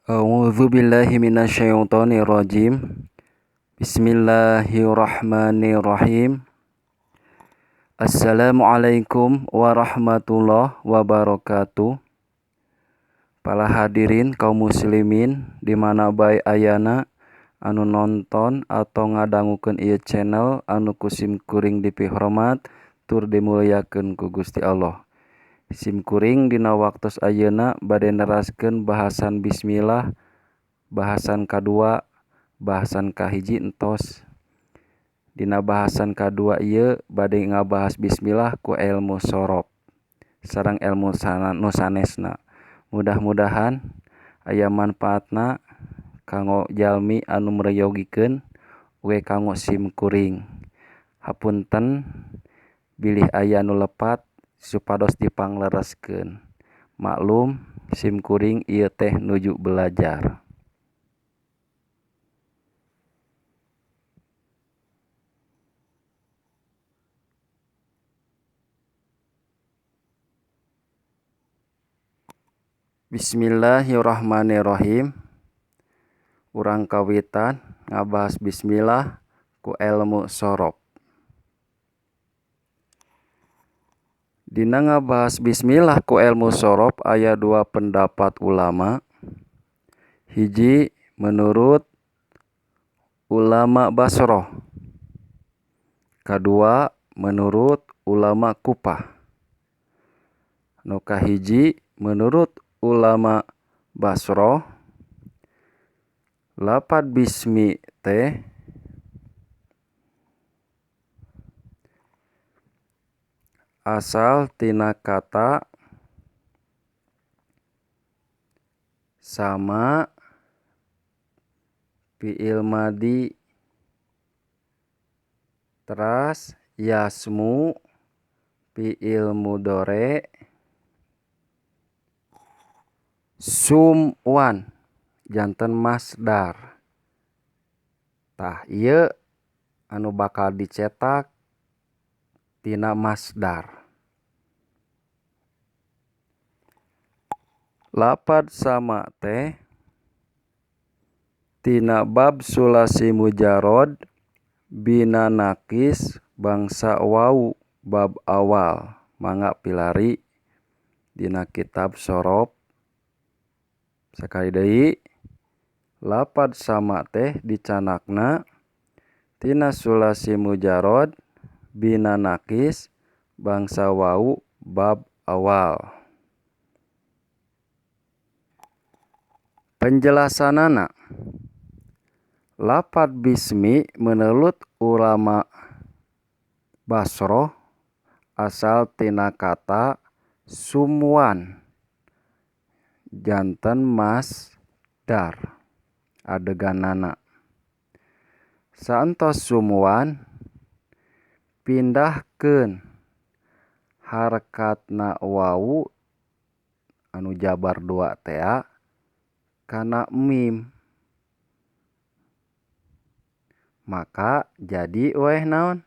A'udzu billahi minasyaitonir rajim. Bismillahirrahmanirrahim. Assalamualaikum warahmatullahi wabarakatuh. Para hadirin kaum muslimin di mana bae ayana anu nonton atau ngadangukeun ieu channel anu kusim kuring dipihormat tur dimuliakeun ku Gusti Allah. Simkuring dina waktos ayeuna bade neraskeun bahasan bismillah, bahasan kadua, bahasan kahiji entos. Dina bahasan kadua ieu bade ngabahas bismillah ku ilmu sorop sareng ilmu nu sanesna. Mudah-mudahan aya manfaatna kanggo jalmi anu mreyogikeun we kanggo simkuring. Hapunten bilih aya nu lepat supados dipanglereskeun. Maklum simkuring ieu teh nuju belajar. Bismillahirrahmanirrahim. Urang kawitan ngabahas bismillah ku ilmu sorop. Dina ngabahas bismillah ku ilmu sorop aya dua pendapat ulama. Hiji menurut ulama Basroh. Kadua menurut ulama Kufah. Nu kahiji menurut ulama Basroh lapad bismi teh asal tina kata sama fiil madi teras yasmu fiil mudhore sumwan janten masdar. Tah ieu anu bakal dicetak tina masdar. Lapad sama teh tina bab sulasi mujarod bina nakis bangsa wau bab awal mangga pilari dina kitab sorop. Sakali deui lapad sama teh dicanakna tina sulasi mujarod bina nakis bangsa wau bab awal. Penjelasanana, lapad bismi menurut ulama Basroh asal tina kata sumwan janten masdar adeganana. Saentos sumwan pindahkeun harkatna wawu anu jabar dua tea kana mim. Maka jadi weh naon?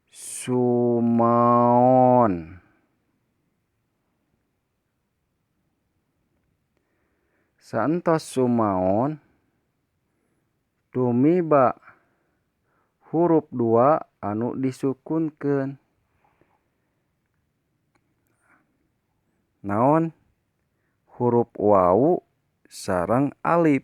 Sumaon. Saentos sumaon tumiba huruf dua anu disukunkeun. Naon? Huruf wawu sareng alif.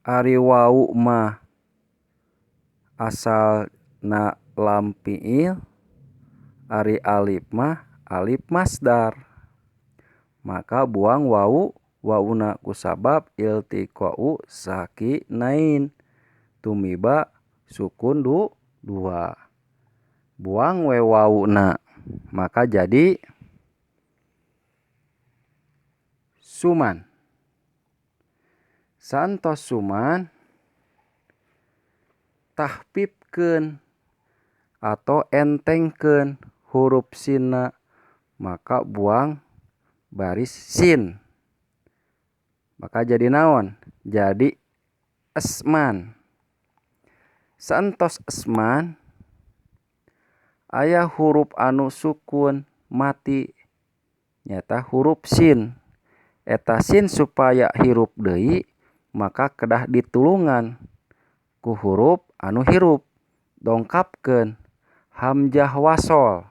Ari wawu mah asalna lam fiil, ari alif mah alif masdar. Maka buang wawu, wawuna kusabab iltiqa'u sakinain. Tumiba sukun dua. Buang we wawuna, maka jadi suman. Saentos suman tahpipkeun atau entengkeun huruf sinna, maka buang baris sin. Maka jadi naon? Jadi esman. Saentos esman aya huruf anu sukun mati nyata huruf sin. Eta sin supaya hirup deui maka kedah ditulungan ku huruf anu hirup. Dongkapkeun hamzah wasol.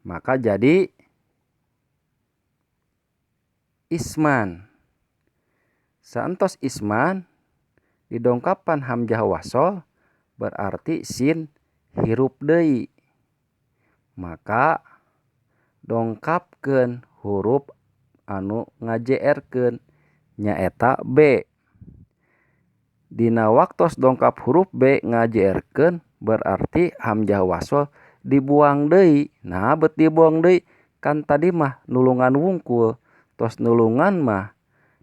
Maka jadi isman. Saentos isman didongkapkan hamzah wasol berarti sin hirup deui. Maka dongkapkeun huruf anu ngajeerkeun nyaeta B. Dina waktos dongkap huruf B ngajeerkeun berarti hamzah wasol dibuang deui. Nah bet dibuang deui kan tadi mah nulungan wungkul, tos nulungan mah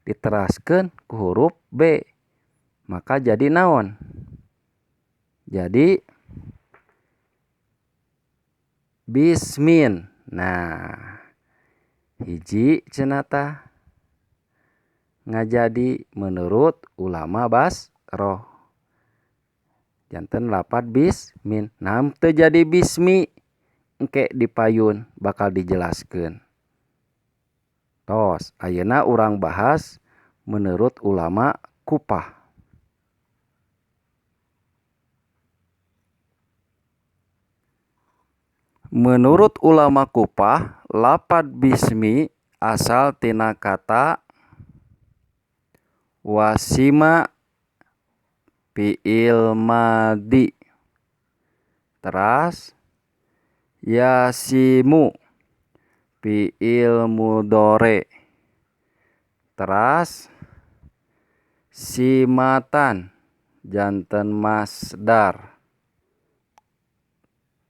diteraskeun ku huruf B. Maka jadi naon? Jadi bismin. Nah, hiji cenah tah ngajadi menurut ulama basroh. Janten lapat bismin. Nah, teu jadi bismi engke dipayun bakal dijelaskeun. Tos, ayeuna urang bahas menurut ulama Kupah. Menurut ulama Kupah, lapat bismi asal tina kata wasima fi'il madi. Teras yasimu fi'il mudhore. Teras simatan janten masdar.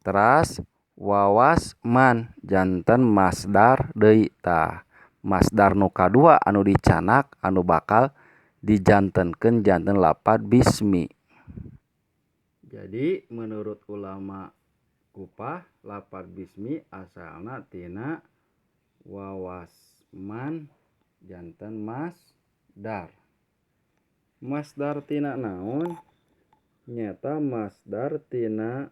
Teras wawasman janten masdar deui tah. Masdar nu kadua anu dicanak anu bakal dijantenkeun janten lapat bismi. Jadi menurut ulama Kupah lapat bismi asalna tina wawasman janten masdar. Masdar tina naon? Nyata masdar tina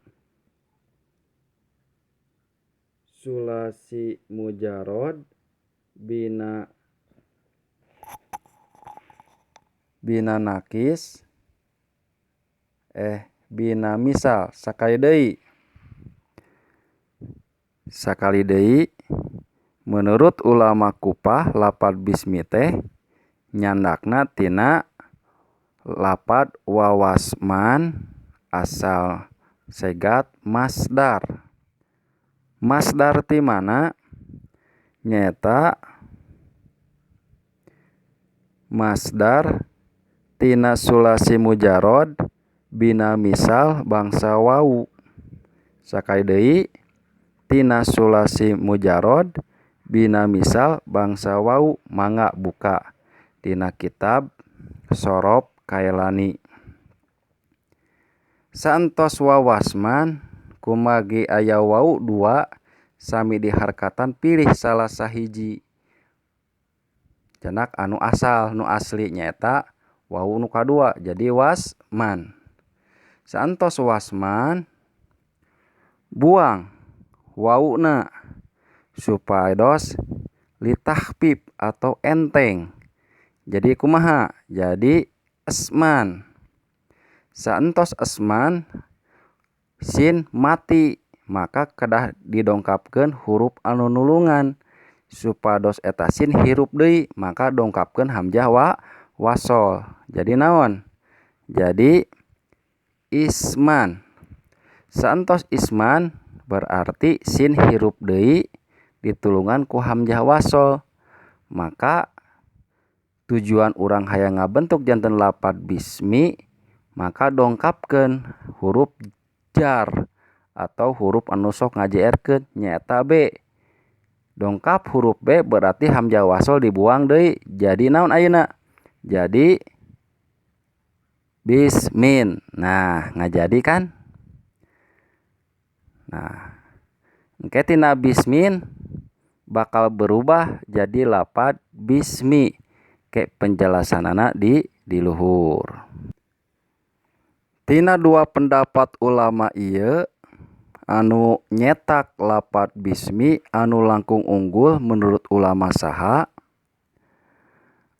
sulasi mujarod bina nakis bina misal sakali deui menurut ulama Kupah lapat bismi teh nyandakna tina lapat wawasman asal segat masdar. Masdar ti mana? Nyata masdar tina sulasi mujarod bina misal bangsa wau. Sakali deui tina sulasi mujarod bina misal bangsa wau. Mangga buka tina kitab Shorof Kaelani. Saentos wawasman kumagi aya wau dua sami diharkatan pilih salah sahiji. Cenak anu asal nu asli nyaeta wau nu kadua jadi wasman. Saentos wasman buang wauna supados litahfif atau enteng. Jadi kumaha? Jadi esman. Saentos esman sin mati maka kedah didongkapkeun huruf anu nulungan supados eta sin hirup deui maka dongkapkeun hamzah wasol. Jadi naon? Jadi isman. Saentos isman berarti sin hirup deui ditulungan ku hamzah wasol. Maka tujuan urang hayang ngabentuk janten lapat bismi maka dongkapkeun huruf jar atau huruf anu sok ngajeerkeun nyaeta B. Dongkap huruf B berarti hamzah wasol dibuang deui. Jadi naon ayeuna? Jadi bismin. Nah, ngajadi kan? Nah, engke tina bismin bakal berubah jadi lapat bismi. Ke penjelasanana di luhur. Tina dua pendapat ulama ieu anu nyetak lapat bismi anu langkung unggul menurut ulama saha?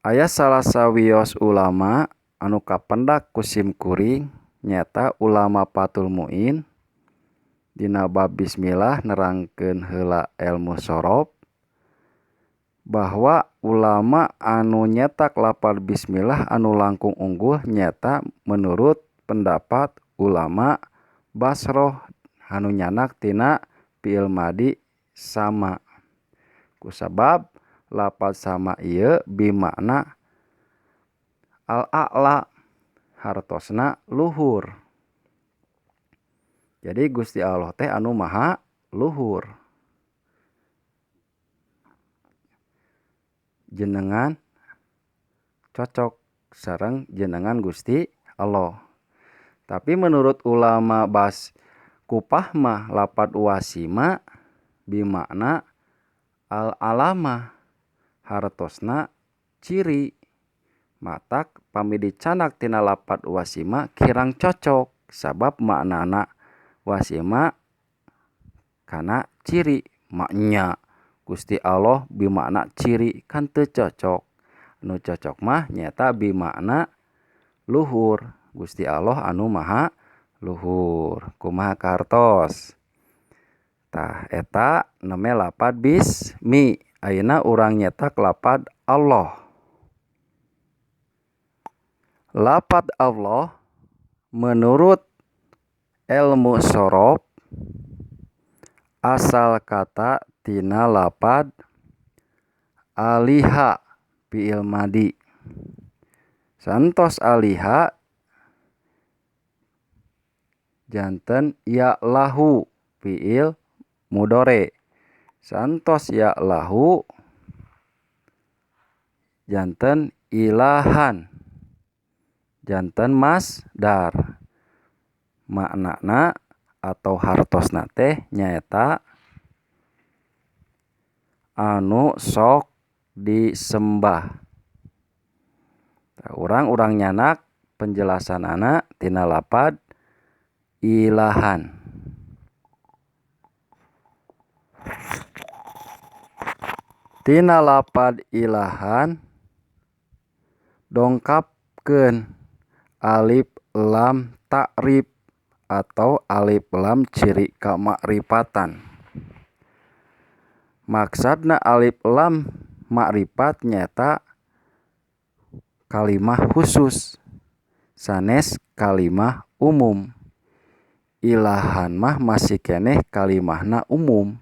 Aya salah sawios ulama anu kapendak ku sim kuring nyata ulama Fathul Muin dina bab bismillah nerangkeun heula ilmu sorof bahwa ulama anu nyetak lapat bismillah anu langkung unggul nyata menurut pendapat ulama Basroh anu nyanak tina fiil madi sama. Kusabab lapat sama ieu bimakna al-a'la hartosna luhur. Jadi Gusti Allah teh anu maha luhur. Jenengan cocok sareng jenengan Gusti Allah. Tapi menurut ulama bas kupah mah lapat wasima bimakna al-alama hartosna ciri. Matak pami dicanak tina lapat wasima kirang cocok sabab maknana wasima kana ciri maknya Gusti Allah bimakna ciri kan teu cocok. Anu cocok mah nyata bimakna luhur. Gusti Allah anu maha luhur. Kumaha kartos? Tah eta name lapat bismi. Ayeuna urang nyetak lapat Allah. Lapat Allah menurut ilmu sorof asal kata tina lapat aliha fiil madi. Santos aliha janten ya lahu fiil mudore. Santos ya lahu janten ilahan janten masdar. Maknana atau hartosna teh nyaeta anu sok disembah. Urang nyanak penjelasanana tina lapat ilahan. Tina lapat ilahan dongkapkeun alif lam ta'rif atau alif lam ciri kamakrifatan. Maksudna alif lam makrifat nyata kalimah khusus sanes kalimah umum. Ilahan mah masih keneh kalimahna umum.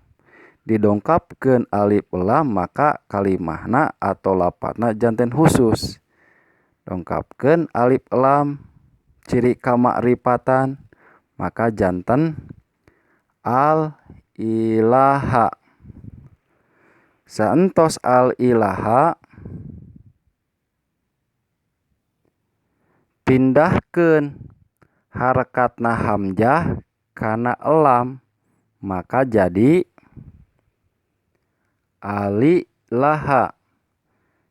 Didongkapkeun alif lam maka kalimahna atau lapatna janten khusus. Dongkapkeun alif lam ciri kamakrifatan maka janten al ilaha. Saentos al ilaha pindahkeun harakatna hamzah kana lam maka jadi alilaha.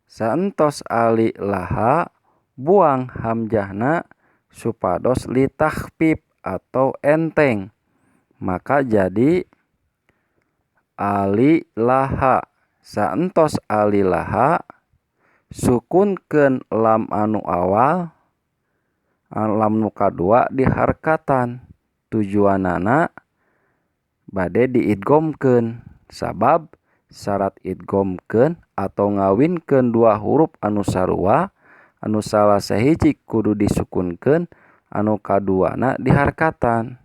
Saentos alilaha buang hamzahna supados litakhfif atau enteng maka jadi alilaha. Saentos alilaha sukunkeun lam anu awal lam nu kadua diharkatan tujuanana bade diidgomkeun sabab syarat idgomkeun atau ngawinkeun dua huruf anu sarua anu salah sahiji kudu disukunkeun anu kaduana diharkatan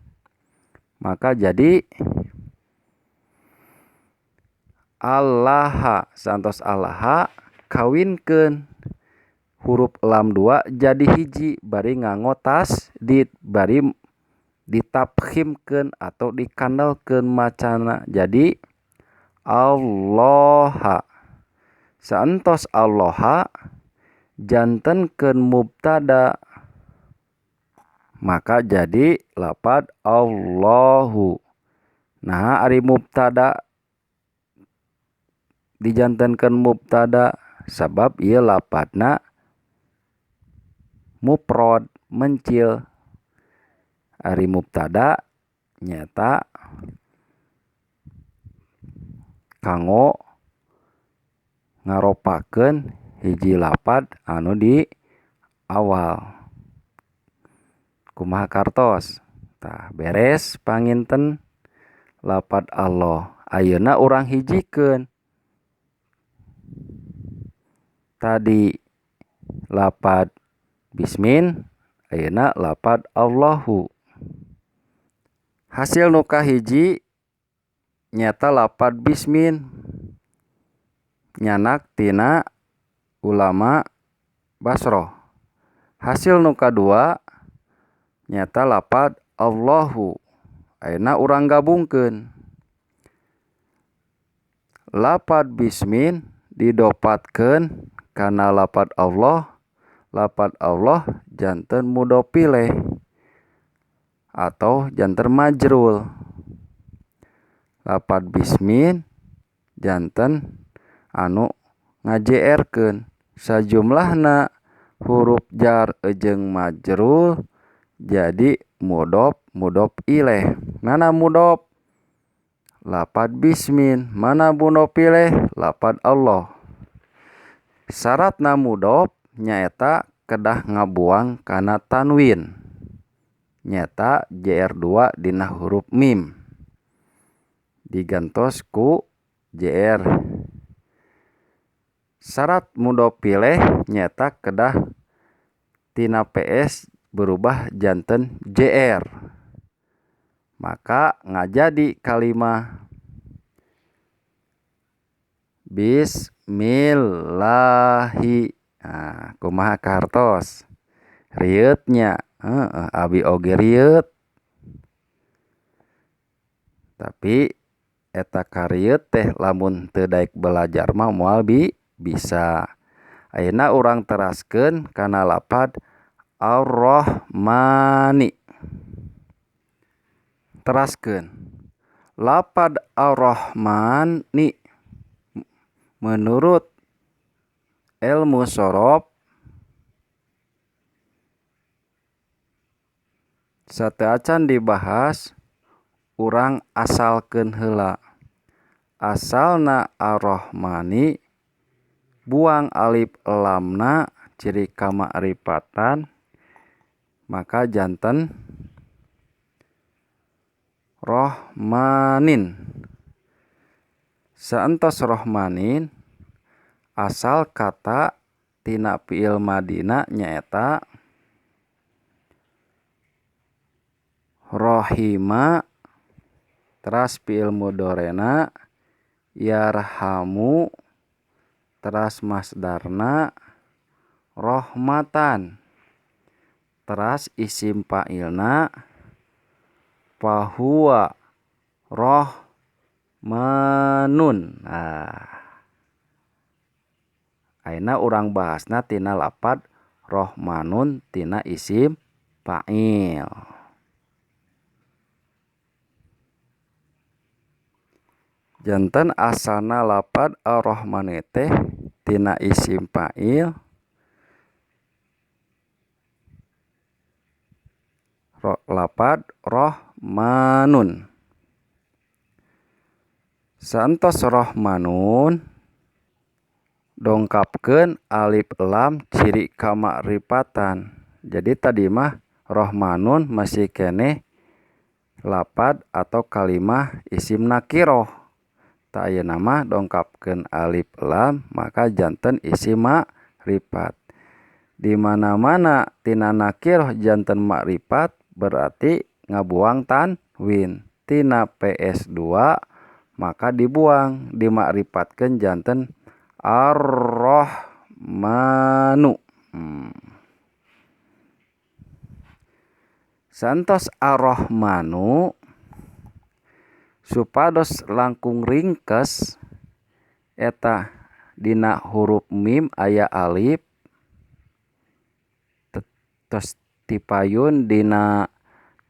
maka jadi allaha. Santos allaha kawinkeun huruf lam dua jadi hiji bari nganggo tasdid bari ditafkhimkeun atau dikandalkeun macana jadi allaha. Saentos allaha jantenkeun mubtada maka jadi lapat Allahu. Nah ari mubtada dijantenkeun mubtada sabab ieu lapatna mufrad mencil. Ari mubtada nyata kanggo ngaropakeun hiji lapad anu di awal. Kumaha kartos? Tah beres panginten lapad Allah. Ayeuna urang hijikeun. Tadi lapad bismin, ayeuna lapad Allahu. Hasil nu kahiji nyata lapad bismin nyanak tina ulama Basroh. Hasil nu kadua nyata lapad Allahu. Ayeuna urang gabungkeun. Lapad bismin didopatkeun kana lapad Allah. Lapad Allah janten mudhof pileh atau janten majrul. Lapad bismin janten anu ngajeerkeun sajumlahna huruf jar jeung majrul jadi mudhof ileh. Mana mudhof? Lapad bismin. Mana mudhof ileh? Lapad Allah. Syaratna mudhof nyaeta kedah ngabuang kana tanwin. Nyata JR2 dina huruf mim. Digantos ku JR. Syarat mudhof pileh nyata kedah tina PS berubah janten JR. Maka ngajadi kalimah Bismillahi. Nah, kumaha kartos? Rieutnya. Abi oge rieut. Tapi eta karieut teh lamun teu daek belajar mah moal bisa. Ayeuna urang teraskeun kana lapad Ar-Rahmani. Teraskeun. Lapad Ar-Rahmani menurut ilmu sorof sateu acan dibahas, urang asalkeun heula. Asalna Ar-Rahmani buang alif lamna ciri kama'rifatan maka janten Rahmanin. Saentos Rahmanin asal kata tina fiil madina nyaeta rohima, teras fiil mudorena yarhamu, teras masdarna rohmatan, teras isim fa'ilna fahuwa rohmanun. Ayeuna urang bahasna tina lapad rohmanun tina isim fa'il. Janten asalna lapad ar-Rahmani teh tina isim fa'il lapad rohmanun. Saentos rohmanun dongkapkeun alif lam ciri kama'rifatan. Jadi tadi mah rohmanun masih keneh lapad atau kalimah isim nakiroh. Ta ayeuna mah dongkapkeun alif lam maka janten isim ma'rifat. Di mana-mana tina nakiroh janten ma'rifat berarti ngabuang tanwin. Tina PS2 maka dibuang, dimakrifatkeun janten Ar-Rahmanu. Santos Ar-Rahmanu supados langkung ringkes eta dina huruf mim aya alif tos tipayun dina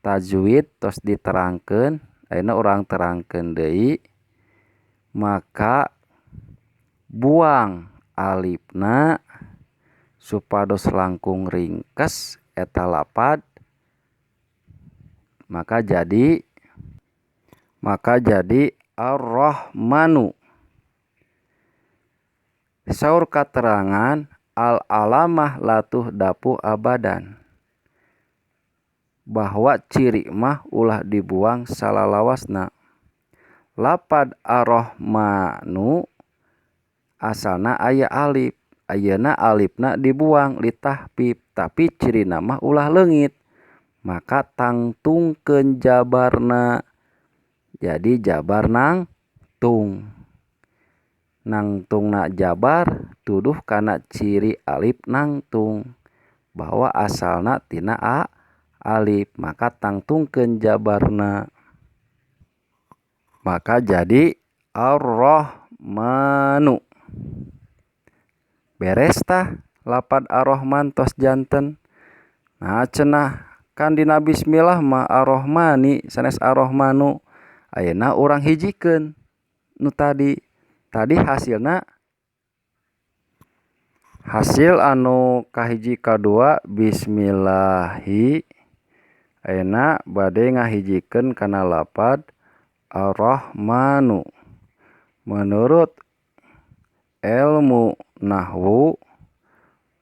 tajwid tos diterangkeun. Ayeuna urang terangkeun deui. Maka buang alifna supados langkung ringkes eta lapad maka jadi maka jadi ar-Rahmanu. Saur katerangan al-alamah latuh dapu abadan, bahwa ciri mah ulah dibuang salalawasna. Lapad ar-Rahmanu asalna aya alif, ayeuna alifna dibuang litahpib, tapi ciri nama ulah leungit, maka tangtungkeun jabarna. Jadi jabar nangtung. Nangtungna jabar tuduh kana ciri alif nangtung, bahwa asalna tina alif, maka tangtungkeun jabarna. Maka jadi ar-Rahmanu. Beres tah lapad ar-Rahman tos janten. Nah cenah kan dina bismillah mah ar-Rahmani sanes ar-Rahmanu. Ayeuna urang hijikeun nu tadi hasil anu kahiji kadua bismillahi. Ayeuna bade ngahijikeun kana lapad ar-Rahmanu. Menurut ilmu nahwu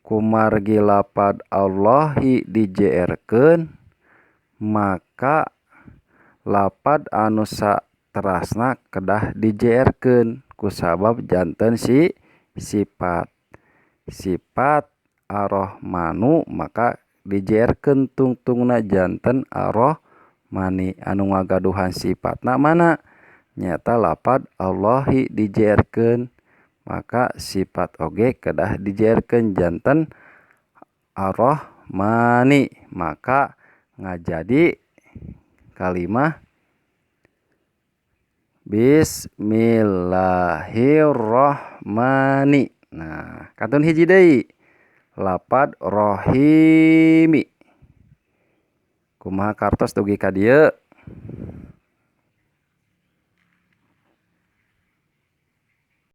kumargi lapad Allahi dijeerkeun, maka lapad anu saterasna kedah dijeerkeun kusabab janten sifat ar-Rahmanu, maka dijeerkeun tungtungna janten ar-Rahmani. Anu ngagaduhan sifatna mana? Nyata lapad Allahi dijeerkeun, maka sifat oge kedah dijeerkeun janten ar-Rahmani, maka ngajadi kalimah bismillahirrahmani. Nah kantun hiji deui lapad rohimi. Kumaha kartos dugi ka dieu?